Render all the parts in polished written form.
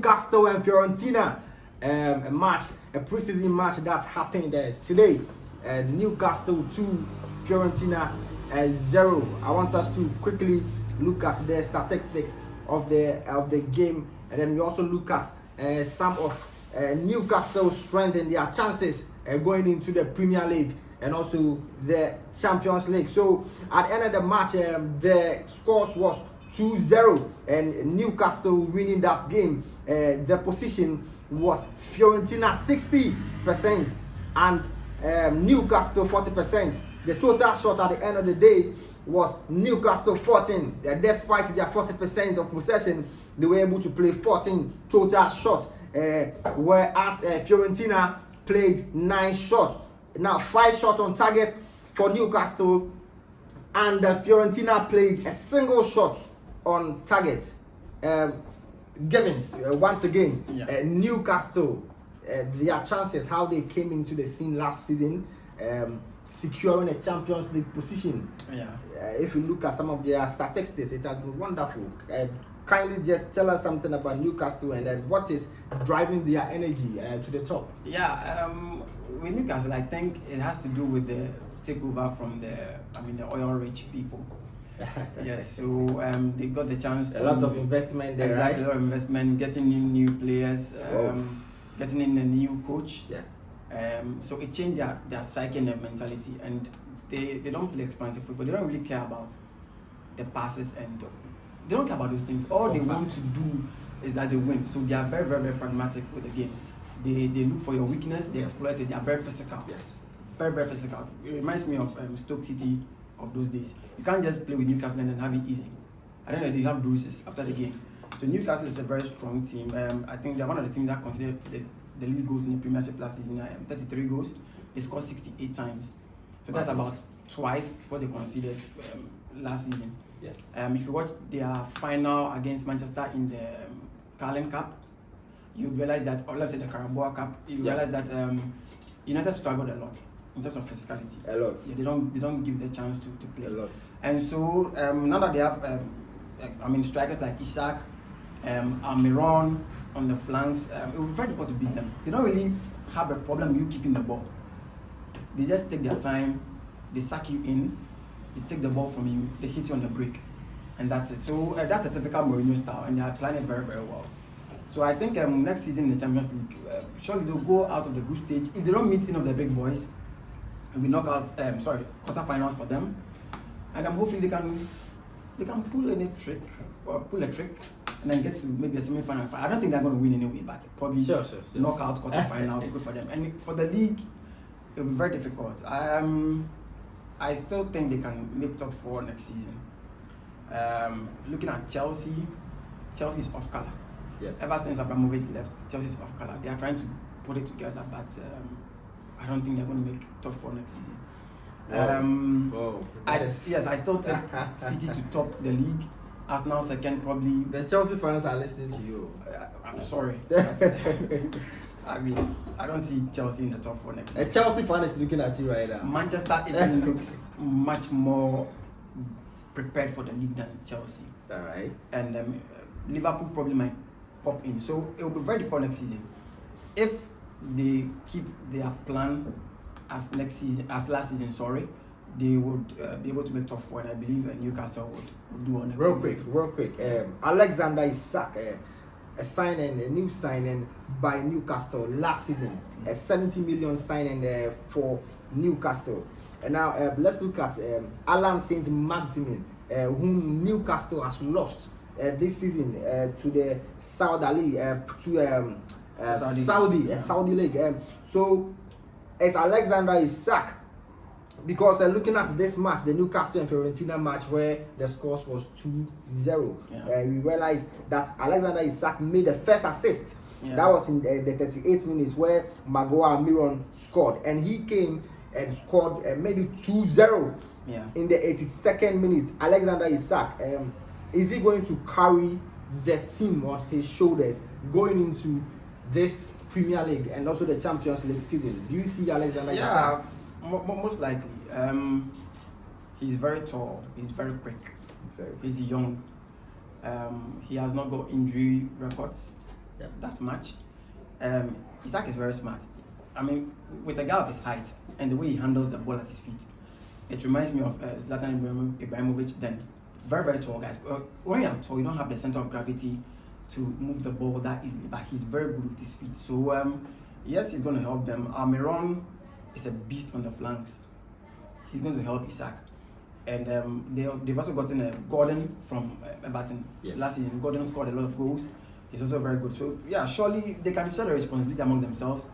Newcastle and Fiorentina, a match, a preseason match that happened today. Newcastle 2, Fiorentina 0. I want us to quickly look at the statistics of the game, and then we also look at some of Newcastle's strength and their chances going into the Premier League and also the Champions League. So at the end of the match, the scores was 2-0 and Newcastle winning that game. The position was Fiorentina 60% and Newcastle 40%. The total shot at the end of the day was Newcastle 14. Despite their 40% of possession, they were able to play 14 total shots, whereas Fiorentina played 9 shots. Now 5 shots on target for Newcastle, and Fiorentina played a single shot on target. Givens, once again, Newcastle, their chances, how they came into the scene last season, securing a Champions League position. If you look at some of their statistics, it has been wonderful. Kindly just tell us something about Newcastle and what is driving their energy to the top. With Newcastle, I think it has to do with the takeover from the oil-rich people. Yes, so they got the chance a lot of investment there, exactly, right? A lot of investment, getting in new players, getting in a new coach. So it changed their psyche and their mentality, and they don't play expansive football. They don't really care about the passes, and they don't care about those things. All they want to do is that they win. So they are very, very, very pragmatic with the game. They look for your weakness, they exploit it. They are very physical. Very, very physical. It reminds me of Stoke City of those days. You can't just play with Newcastle and then have it easy. I don't know, they have bruises after the game. So Newcastle is a very strong team. I think they're one of the teams that considered the least goals in the Premiership last season. 33 goals. They scored 68 times. So that's about twice what they conceded last season. If you watch their final against Manchester in the Carling Cup, you realize that, or let's say the Carabao Cup, you realize that United struggled a lot in terms of physicality. A lot. They don't give the chance to play. A lot. And so now that they have strikers like Ishak, Almiron on the flanks, it was very difficult to beat them. They don't really have a problem with you keeping the ball. They just take their time, they suck you in, they take the ball from you, they hit you on the break, and that's it. So that's a typical Mourinho style, and they are playing it very, very well. So I think next season in the Champions League, surely they'll go out of the group stage. If they don't meet any of the big boys, it'll be quarterfinals for them, and hopefully they can pull a trick, and then get to maybe a semi-final. I don't think they're going to win anyway, but probably knock out quarterfinal good for them. And for the league, it'll be very difficult. I still think they can make top 4 next season. Looking at Chelsea's off color. Ever since Abramovich left, Chelsea's off color. They are trying to put it together, but I don't think they're going to make top 4 next season. I still think City to top the league. Arsenal second, probably. The Chelsea fans are listening to you. I'm sorry. I don't see Chelsea in the top 4 next season. A Chelsea fan is looking at you right now. Manchester even looks much more prepared for the league than Chelsea. All right. And Liverpool probably might pop in. So it will be very difficult next season. If they keep their plan as last season, they would be able to make top 4, and I believe Newcastle would do on next season. Real quick. Alexander Isak, a new signing by Newcastle last season, a 70 million signing for Newcastle. And now let's look at Alan Saint-Maximin, whom Newcastle has lost this season to the Saudi League. So it's Alexander Isak, because looking at this match, the Newcastle and Fiorentina match where the scores was 2-0, we realized that Alexander Isak made the first assist. That was in the 38th minutes where Magoa Almiron scored, and he came and scored made it 2-0 in the 82nd minute. Alexander Isak, is he going to carry the team on his shoulders going into this Premier League and also the Champions League season? Do you see Alexander Isak? Most likely. He's very tall. He's very quick. He's young. He has not got injury records. that much. Isaac is very smart. I mean, with a guy of his height and the way he handles the ball at his feet, it reminds me of Zlatan Ibrahimovic then. Very, very tall guys. When you're tall, you don't have the center of gravity to move the ball that easily, but he's very good with his feet. So, yes, he's going to help them. Almiron is a beast on the flanks. He's going to help Isaac. And they've also gotten Gordon from Everton last season. Gordon scored a lot of goals. He's also very good. So, yeah, surely they can share the responsibility among themselves,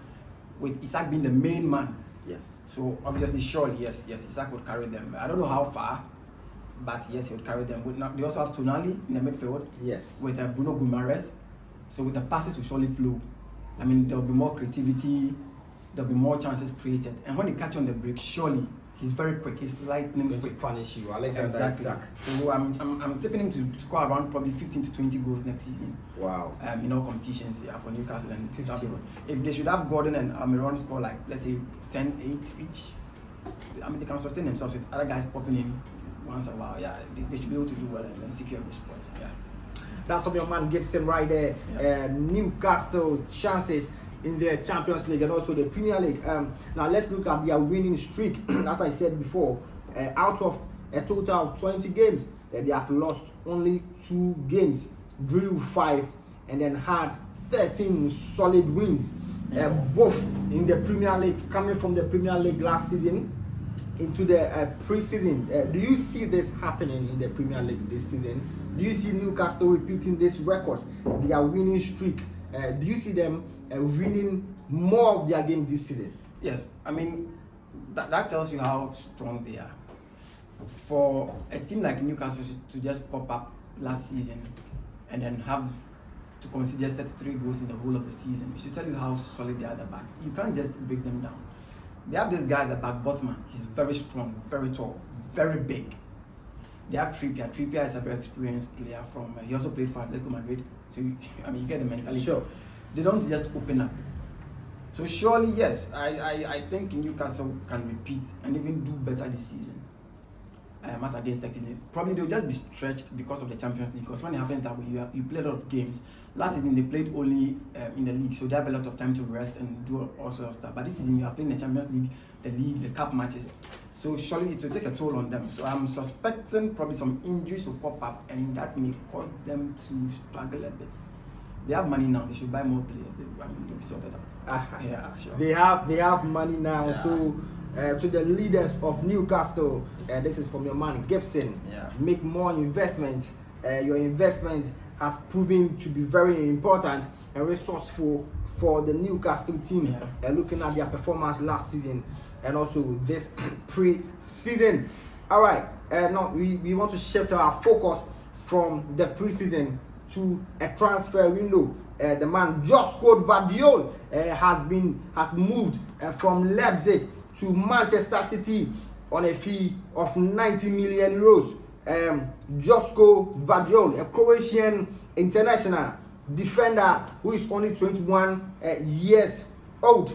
with Isaac being the main man. Yes. So, obviously, surely, yes, Isaac would carry them. I don't know how far, but yes, he would carry them. They also have Tonali in the midfield. Yes. With Bruno Guimaraes. So, with the passes will surely flow. I mean, there'll be more creativity, there'll be more chances created. And when they catch on the break, surely he's very quick. He's lightning quick. To punish you, Alexander exactly. Isak. So I'm tipping him to score around probably 15 to 20 goals next season. Wow. In all competitions, yeah, for Newcastle and 15. If they should have Gordon and Almiron score like, let's say 10-8 each, I mean, they can sustain themselves with other guys popping in once in a while. Yeah, they should be able to do well and secure those points. Yeah. That's from your man Gibson right there. Yeah. Newcastle chances in the Champions League and also the Premier League. Now let's look at their winning streak. As I said before, out of a total of 20 games, they have lost only 2 games, drew 5, and then had 13 solid wins. Both in the Premier League, coming from the Premier League last season into the pre-season. Do you see this happening in the Premier League this season? Do you see Newcastle repeating this record, their winning streak? Do you see them winning more of their games this season? Yes, I mean, that tells you how strong they are. For a team like Newcastle to just pop up last season and then have to concede just 33 goals in the whole of the season, it should tell you how solid they are at the back. You can't just break them down. They have this guy at the back, Botman. He's very strong, very tall, very big. They have Trippier. Trippier is a very experienced player from. He also played for Atletico Madrid. So you get the mentality. Sure. They don't just open up. So surely, yes, I think Newcastle can repeat and even do better this season. As against Tactics. Probably they'll just be stretched because of the Champions League. Because when it happens that way, you play a lot of games. Last season they played only in the league, so they have a lot of time to rest and do all sorts of stuff. But this season you are playing the Champions League, the league, the cup matches. So surely it will take a toll on them. So I'm suspecting probably some injuries will pop up, and that may cause them to struggle a bit. They have money now. They should buy more players. They'll be sorted out. Yeah, sure. They have money now. Yeah. So to the leaders of Newcastle, this is from your man Gibson. Yeah. Make more investment. Your investment has proven to be very important and resourceful for the Newcastle team. Yeah. Looking at their performance last season and also this pre-season. All right. Now we want to shift our focus from the pre-season to a transfer window. The man Josko Gvardiol has moved from Leipzig to Manchester City on a fee of 90 million euros. Josko Gvardiol, a Croatian international defender who is only 21 years old.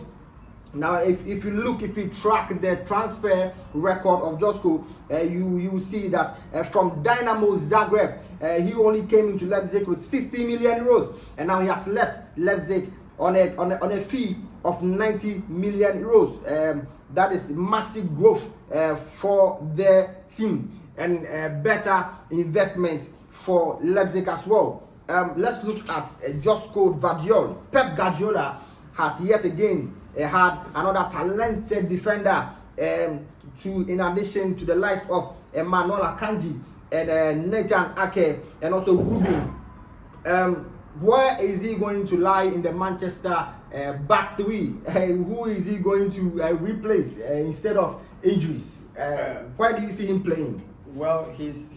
Now, if you track the transfer record of Josko, you will see that from Dynamo Zagreb, he only came into Leipzig with 60 million euros, and now he has left Leipzig on a fee of 90 million euros. That is massive growth for the team and better investment for Leipzig as well. Let's look at Josko Gvardiol. Pep Guardiola has yet again had another talented defender in addition to the likes of Emmanuel Akanji and Nathan Ake and also Rubin. Where is he going to lie in the Manchester back three? Who is he going to replace instead of injuries? Where do you see him playing? Well, he's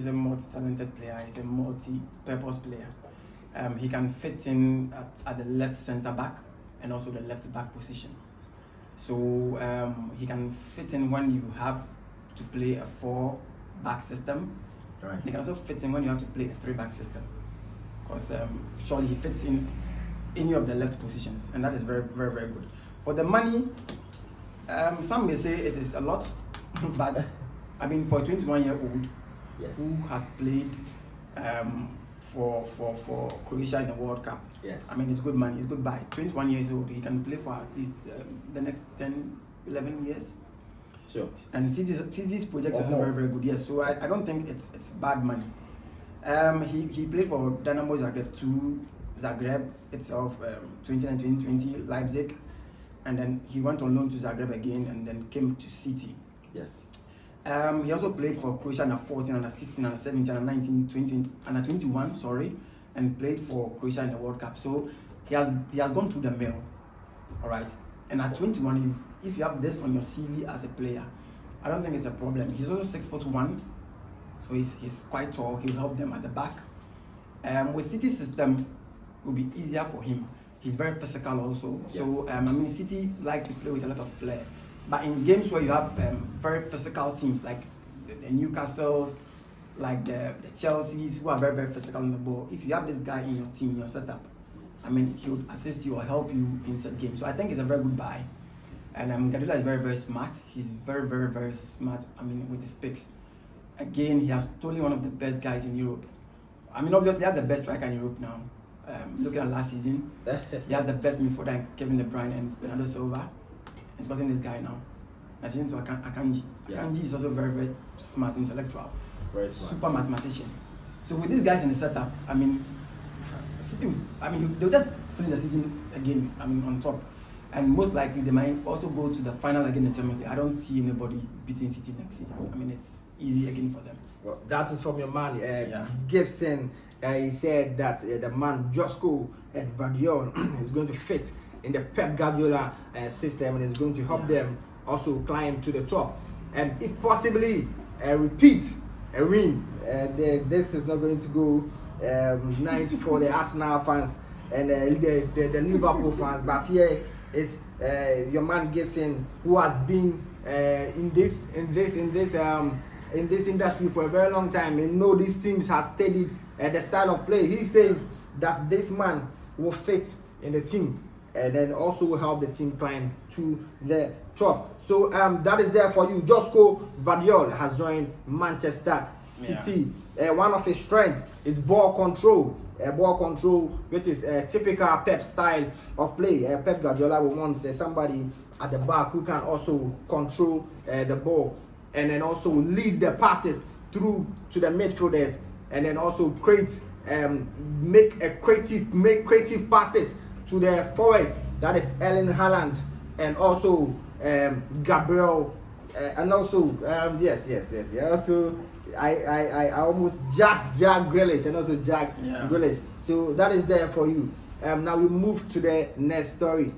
a multi-talented player. He's a multi-purpose player. He can fit in at the left centre back and also the left back position. So he can fit in when you have to play a 4-back system. Right. He can also fit in when you have to play a 3-back system. Because surely he fits in any of the left positions, and that is very, very, very good. For the money, some may say it is a lot, but I mean for a 21-year-old yes, who has played for Croatia in the World Cup. Yes. I mean, it's good money. It's good buy. 21 years old. He can play for at least the next 10, 11 years. Sure. And City's projects are very, very good. Yes. So I don't think it's bad money. He played for Dynamo Zagreb itself, 2020, Leipzig, and then he went on loan to Zagreb again, and then came to City. Yes. He also played for Croatia under 14, under 16, under 17, under 19, 20, under 21, sorry, and played for Croatia in the World Cup. So he has gone through the mill, all right. And at 21, if you have this on your CV as a player, I don't think it's a problem. He's also 6'1", so he's quite tall. He'll help them at the back. With City's system, it will be easier for him. He's very physical also. Yeah. So I mean, City likes to play with a lot of flair. But in games where you have very physical teams like the Newcastles, like the Chelseas, who are very, very physical on the ball, if you have this guy in your team, in your setup, I mean, he would assist you or help you in said game. So I think it's a very good buy. And Guardiola is very, very smart. He's very, very, very smart, I mean, with his picks. Again, he has totally one of the best guys in Europe. I mean, obviously, they have the best striker in Europe now. Looking at last season, he has the best midfielder, Kevin De Bruyne and Bernardo Silva. He's gotten this guy now. Attention to Akanji. Yes. Akanji is also very, very smart, intellectual, very smart, super mathematician. So with these guys in the setup, I mean, City, I mean, they'll just finish the season again, I mean, on top. And most likely they might also go to the final again in Champions League. I don't see anybody beating City next season. I mean, it's easy again for them. Well, that is from your man, Gibson. He said that the man Josko Gvardiol is going to fit in the Pep Guardiola system and is going to help them also climb to the top. And if possibly repeat a win, this is not going to go nice for the Arsenal fans and the Liverpool fans. But here is your man Gibson, who has been in this industry for a very long time and know these teams has studied the style of play. He says that this man will fit in the team and then also will help the team climb to the top. So that is there for you. Josko Gvardiol has joined Manchester City. One of his strengths is ball control. Which is a typical Pep style of play. Pep Guardiola will want somebody at the back who can also control the ball and then also lead the passes through to the midfielders and then also make creative passes to the forwards. That is Erling Haaland and also Gabriel and also yes. Also I almost Jack Grealish and also Jack Grealish. So that is there for you. Now we move to the next story.